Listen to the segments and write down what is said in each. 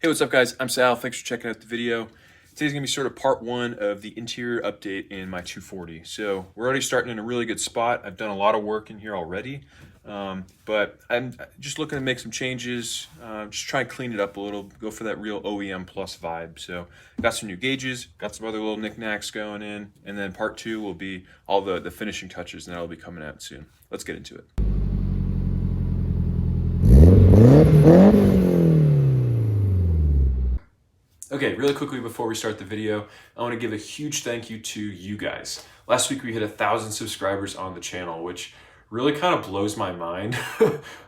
Hey, what's up guys? I'm Sal. Thanks for checking out the video. Today's gonna be sort of part one of the interior update in my 240. So we're already starting in a really good spot. I've done a lot of work in here already, but I'm just looking to make some changes, just try and clean it up a little, go for that real OEM plus vibe. So got some new gauges, got some other little knickknacks going in, and then part two will be all the finishing touches, and that'll be coming out soon. Let's get into it. Okay, really quickly before we start the video, I want to give a huge thank you to you guys. Last week we hit 1,000 subscribers on the channel, which really kind of blows my mind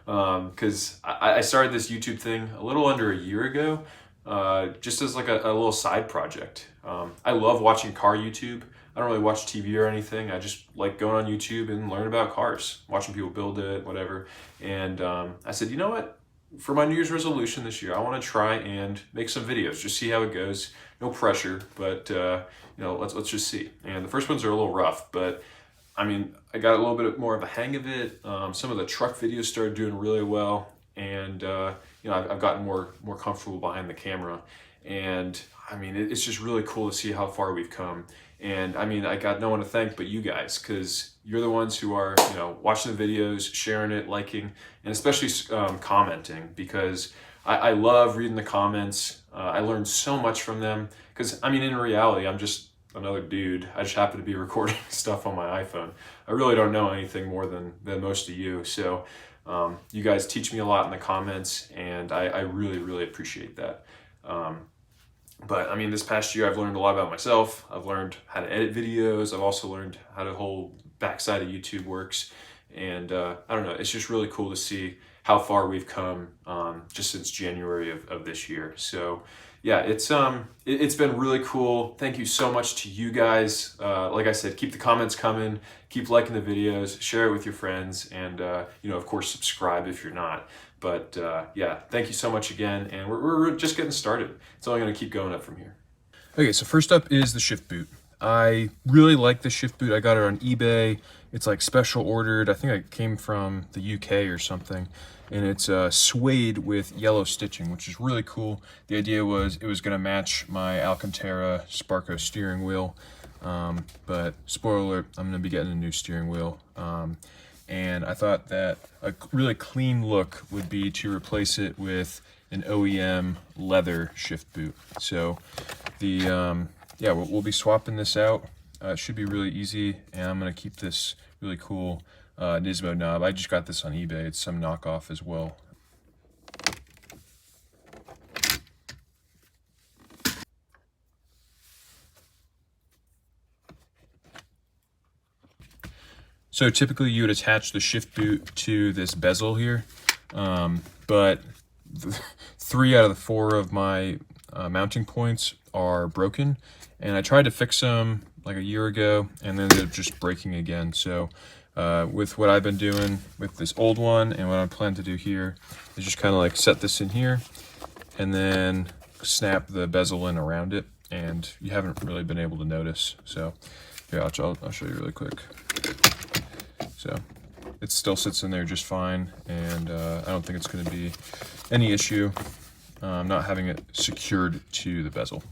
because I started this YouTube thing a little under a year ago, just as like a little side project. I love watching car YouTube. I don't really watch TV or anything. I just like going on YouTube and learn about cars, watching people build it, whatever. And I said, you know what? For my New Year's resolution this year, I want to try and make some videos, just see how it goes. No pressure, but let's just see. And the first ones are a little rough, but I mean, I got a little bit more of a hang of it. Some of the truck videos started doing really well, and I've gotten more comfortable behind the camera. And I mean, it's just really cool to see how far we've come. And I mean, I got no one to thank but you guys, because you're the ones who are, watching the videos, sharing it, liking, and especially commenting, because I love reading the comments. I learned so much from them, because I mean, in reality, I'm just another dude. I just happen to be recording stuff on my iPhone. I really don't know anything more than most of you. So you guys teach me a lot in the comments, and I really, really appreciate that. But I mean, this past year, I've learned a lot about myself. I've learned how to edit videos. I've also learned how the whole backside of YouTube works. And I don't know, it's just really cool to see how far we've come just since January of this year. So yeah, it's been really cool. Thank you so much to you guys. Like I said, keep the comments coming, keep liking the videos, share it with your friends, and of course, subscribe if you're not. But yeah, thank you so much again, and we're just getting started. It's only going to keep going up from here. Okay, so first up is the shift boot. I really like the shift boot. I got it on eBay. It's like special ordered. I think it came from the UK or something. And it's suede with yellow stitching, which is really cool. The idea was it was going to match my Alcantara Sparco steering wheel. But spoiler alert, I'm going to be getting a new steering wheel. And I thought that a really clean look would be to replace it with an OEM leather shift boot. So we'll be swapping this out. It should be really easy, and I'm going to keep this really cool Nismo knob. I just got this on eBay. It's some knockoff as well. So typically you would attach the shift boot to this bezel here, but 3 out of the 4 of my mounting points are broken, and I tried to fix them like a year ago, and then they're just breaking again. So with what I've been doing with this old one and what I'm planning to do here is just kind of like set this in here and then snap the bezel in around it, and you haven't really been able to notice. So here, I'll show you really quick. So it still sits in there just fine, and I don't think it's going to be any issue not having it secured to the bezel.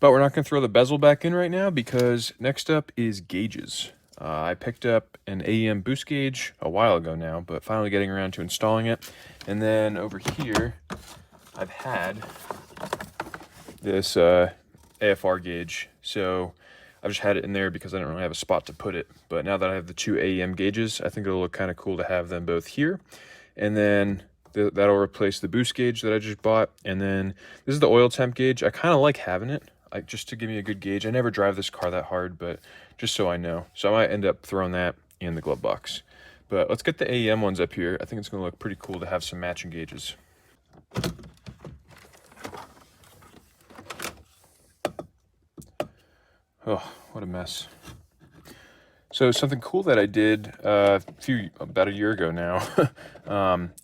But we're not going to throw the bezel back in right now, because next up is gauges. I picked up an AEM boost gauge a while ago now, but finally getting around to installing it. And then over here, I've had this AFR gauge. So I've just had it in there because I didn't really have a spot to put it. But now that I have the 2 AEM gauges, I think it'll look kind of cool to have them both here. And then that'll replace the boost gauge that I just bought. And then this is the oil temp gauge. I kind of like having it, just to give me a good gauge. I never drive this car that hard, but just so I know. So I might end up throwing that in the glove box. But let's get the AEM ones up here. I think it's going to look pretty cool to have some matching gauges. Oh, what a mess. So something cool that I did about a year ago now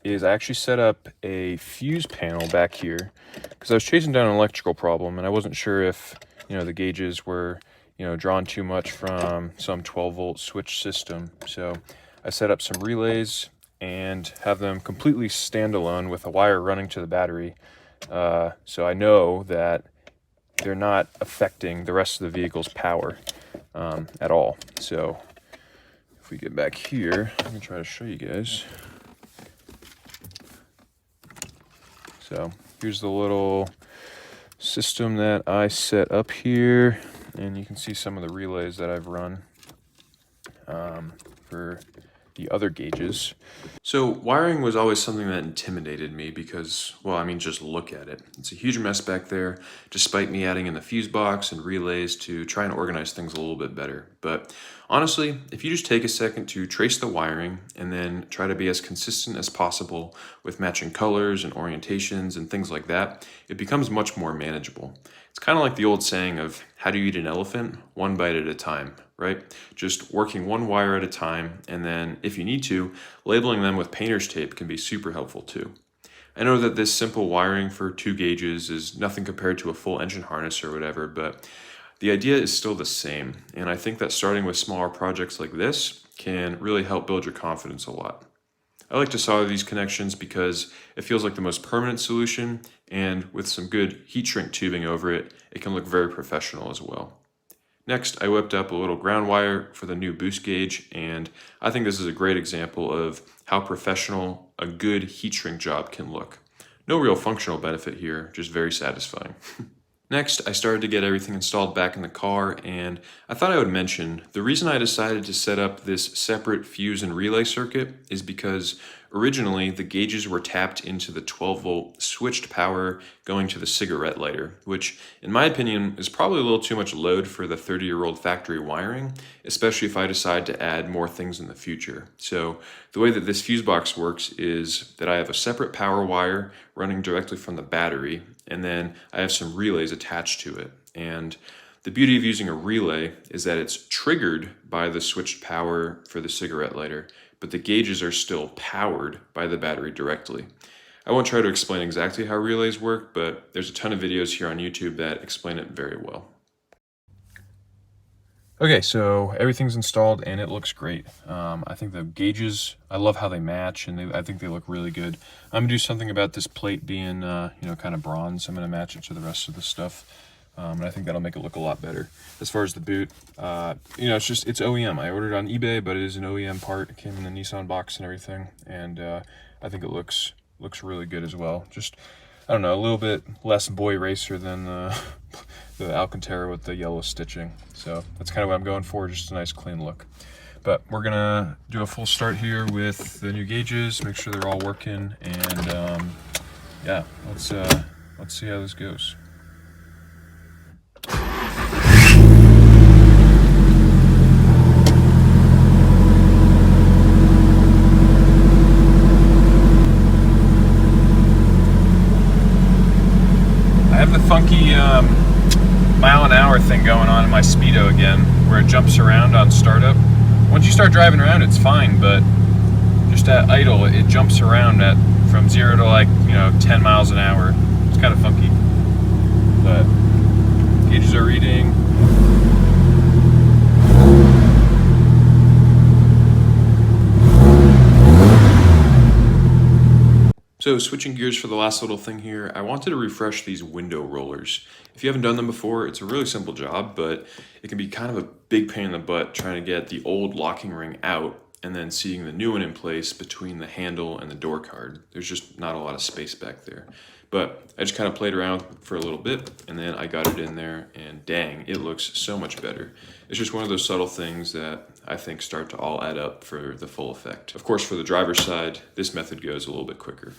is I actually set up a fuse panel back here, because I was chasing down an electrical problem, and I wasn't sure if the gauges were drawn too much from some 12-volt switch system. So I set up some relays and have them completely standalone with a wire running to the battery. So I know that they're not affecting the rest of the vehicle's power at all. So if we get back here, I'm gonna try to show you guys. So here's the little system that I set up here, and you can see some of the relays that I've run for the other gauges. So wiring was always something that intimidated me because, well, I mean, just look at it. It's a huge mess back there, despite me adding in the fuse box and relays to try and organize things a little bit better. But honestly, if you just take a second to trace the wiring and then try to be as consistent as possible with matching colors and orientations and things like that, it becomes much more manageable. It's kind of like the old saying of how do you eat an elephant? One bite at a time, right? Just working one wire at a time, and then if you need to, labeling them with painter's tape can be super helpful too. I know that this simple wiring for 2 gauges is nothing compared to a full engine harness or whatever, but the idea is still the same, and I think that starting with smaller projects like this can really help build your confidence a lot. I like to solder these connections because it feels like the most permanent solution, and with some good heat shrink tubing over it, it can look very professional as well. Next, I whipped up a little ground wire for the new boost gauge, and I think this is a great example of how professional a good heat shrink job can look. No real functional benefit here, just very satisfying. Next, I started to get everything installed back in the car, and I thought I would mention the reason I decided to set up this separate fuse and relay circuit is because originally the gauges were tapped into the 12-volt switched power going to the cigarette lighter, which in my opinion is probably a little too much load for the 30-year-old factory wiring, especially if I decide to add more things in the future. So the way that this fuse box works is that I have a separate power wire running directly from the battery, and then I have some relays attached to it. And the beauty of using a relay is that it's triggered by the switched power for the cigarette lighter, but the gauges are still powered by the battery directly. I won't try to explain exactly how relays work, but there's a ton of videos here on YouTube that explain it very well. Okay, so everything's installed and it looks great. I think the gauges, I love how they match, and I think they look really good. I'm gonna do something about this plate being, kind of bronze. I'm gonna match it to the rest of the stuff, and I think that'll make it look a lot better. As far as the boot, it's OEM. I ordered it on eBay, but it is an OEM part. It came in the Nissan box and everything, and I think it looks really good as well. Just, I don't know, a little bit less boy racer than the Alcantara with the yellow stitching. So that's kind of what I'm going for, just a nice clean look. But we're gonna do a full start here with the new gauges, make sure they're all working, and yeah, let's see how this goes. I have the funky mile-an-hour thing going on in my Speedo again, where it jumps around on startup. Once you start driving around, it's fine, but just at idle, it jumps around from 0 to 10 miles an hour. It's kind of funky, but gauges are reading. So switching gears for the last little thing here, I wanted to refresh these window rollers. If you haven't done them before, it's a really simple job, but it can be kind of a big pain in the butt trying to get the old locking ring out and then seeing the new one in place between the handle and the door card. There's just not a lot of space back there. But I just kind of played around for a little bit, and then I got it in there, and dang, it looks so much better. It's just one of those subtle things that I think start to all add up for the full effect. Of course, for the driver's side, this method goes a little bit quicker.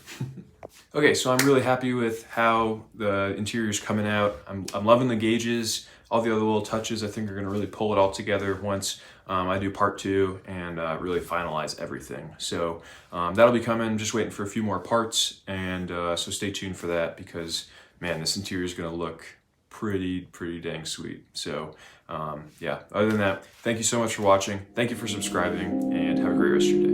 Okay, so I'm really happy with how the interior's coming out. I'm loving the gauges. All the other little touches I think are gonna really pull it all together once I do part 2 and really finalize everything. So that'll be coming, just waiting for a few more parts, and so stay tuned for that, because man, this interior is gonna look pretty dang sweet. So yeah, other than that, thank you so much for watching. Thank you for subscribing, and have a great rest of your day.